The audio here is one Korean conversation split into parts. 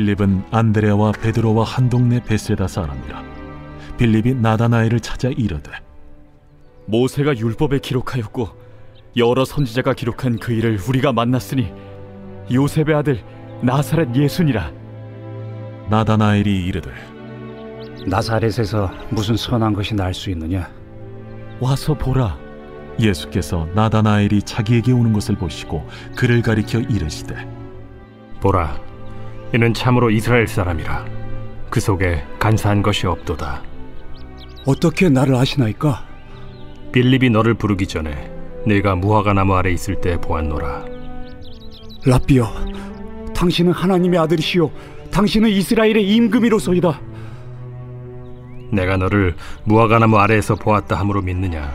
빌립은 안드레와 베드로와 한 동네 베세다 사람이라. 빌립이 나다나엘을 찾아 이르되, 모세가 율법에 기록하였고 여러 선지자가 기록한 그 일을 우리가 만났으니 요셉의 아들 나사렛 예수니라. 나다나엘이 이르되, 나사렛에서 무슨 선한 것이 날 수 있느냐? 와서 보라. 예수께서 나다나엘이 자기에게 오는 것을 보시고 그를 가리켜 이르시되, 보라, 이는 참으로 이스라엘 사람이라. 그 속에 간사한 것이 없도다. 어떻게 나를 아시나이까? 빌립이 너를 부르기 전에 네가 무화과나무 아래 있을 때 보았노라. 랍비여, 당신은 하나님의 아들이시요 당신은 이스라엘의 임금이로소이다. 내가 너를 무화과나무 아래에서 보았다 함으로 믿느냐?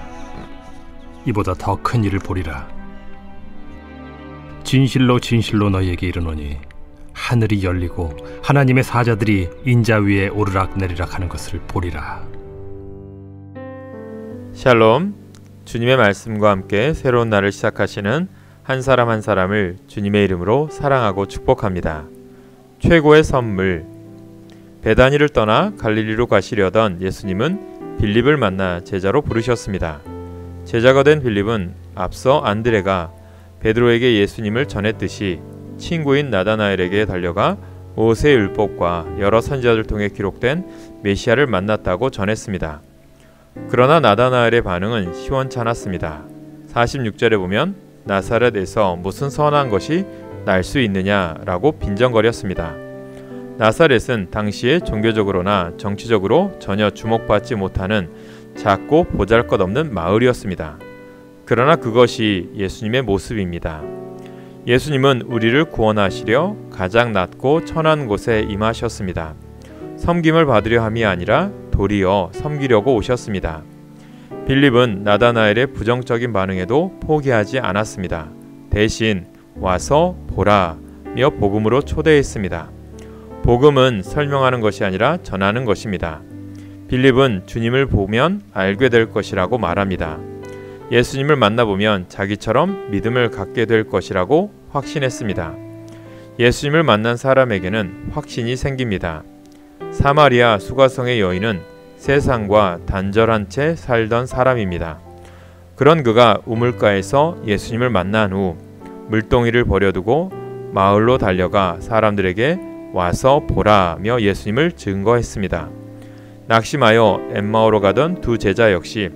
이보다 더 큰 일을 보리라. 진실로 진실로 너희에게 이르노니 하늘이 열리고 하나님의 사자들이 인자 위에 오르락 내리락 하는 것을 보리라. 샬롬, 주님의 말씀과 함께 새로운 날을 시작하시는 한 사람 한 사람을 주님의 이름으로 사랑하고 축복합니다. 최고의 선물. 베다니를 떠나 갈릴리로 가시려던 예수님은 빌립을 만나 제자로 부르셨습니다. 제자가 된 빌립은 앞서 안드레가 베드로에게 예수님을 전했듯이 친구인 나다나엘에게 달려가 모세의 율법과 여러 선지자들 통해 기록된 메시아를 만났다고 전했습니다. 그러나 나다나엘의 반응은 시원찮았습니다. 46절에 보면 나사렛에서 무슨 선한 것이 날 수 있느냐라고 빈정거렸습니다. 나사렛은 당시에 종교적으로나 정치적으로 전혀 주목받지 못하는 작고 보잘것없는 마을이었습니다. 그러나 그것이 예수님의 모습입니다. 예수님은 우리를 구원하시려 가장 낮고 천한 곳에 임하셨습니다. 섬김을 받으려 함이 아니라 도리어 섬기려고 오셨습니다. 빌립은 나다나엘의 부정적인 반응에도 포기하지 않았습니다. 대신 와서 보라며 복음으로 초대했습니다. 복음은 설명하는 것이 아니라 전하는 것입니다. 빌립은 주님을 보면 알게 될 것이라고 말합니다. 예수님을 만나보면 자기처럼 믿음을 갖게 될 것이라고 확신했습니다. 예수님을 만난 사람에게는 확신이 생깁니다. 사마리아 수가성의 여인은 세상과 단절한 채 살던 사람입니다. 그런 그가 우물가에서 예수님을 만난 후 물동이를 버려두고 마을로 달려가 사람들에게 와서 보라며 예수님을 증거했습니다. 낙심하여 엠마오로 가던 두 제자 역시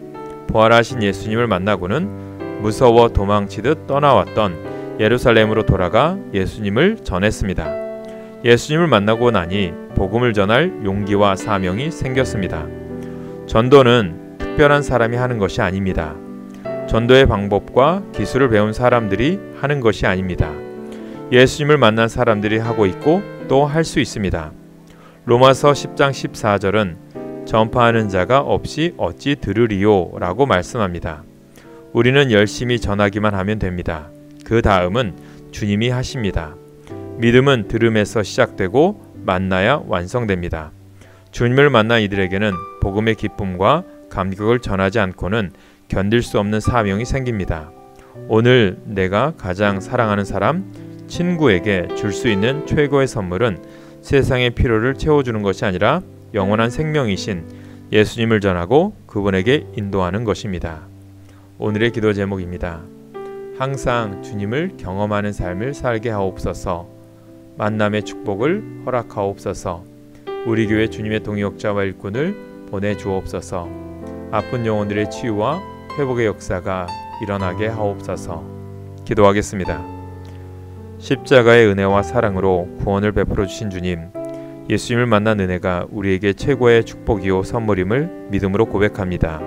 부활하신 예수님을 만나고는 무서워 도망치듯 떠나왔던 예루살렘으로 돌아가 예수님을 전했습니다. 예수님을 만나고 나니 복음을 전할 용기와 사명이 생겼습니다. 전도는 특별한 사람이 하는 것이 아닙니다. 전도의 방법과 기술을 배운 사람들이 하는 것이 아닙니다. 예수님을 만난 사람들이 하고 있고 또 할 수 있습니다. 로마서 10장 14절은 전파하는 자가 없이 어찌 들으리요 라고 말씀합니다. 우리는 열심히 전하기만 하면 됩니다. 그 다음은 주님이 하십니다. 믿음은 들음에서 시작되고 만나야 완성됩니다. 주님을 만난 이들에게는 복음의 기쁨과 감격을 전하지 않고는 견딜 수 없는 사명이 생깁니다. 오늘 내가 가장 사랑하는 사람, 친구에게 줄 수 있는 최고의 선물은 세상의 필요를 채워주는 것이 아니라 영원한 생명이신 예수님을 전하고 그분에게 인도하는 것입니다. 오늘의 기도 제목입니다. 항상 주님을 경험하는 삶을 살게 하옵소서. 만남의 축복을 허락하옵소서. 우리 교회 주님의 동역자와 일꾼을 보내주옵소서. 아픈 영혼들의 치유와 회복의 역사가 일어나게 하옵소서. 기도하겠습니다. 십자가의 은혜와 사랑으로 구원을 베풀어 주신 주님, 예수님을 만난 은혜가 우리에게 최고의 축복이요 선물임을 믿음으로 고백합니다.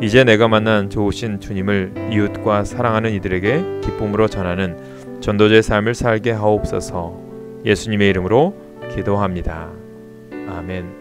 이제 내가 만난 좋으신 주님을 이웃과 사랑하는 이들에게 기쁨으로 전하는 전도자의 삶을 살게 하옵소서. 예수님의 이름으로 기도합니다. 아멘.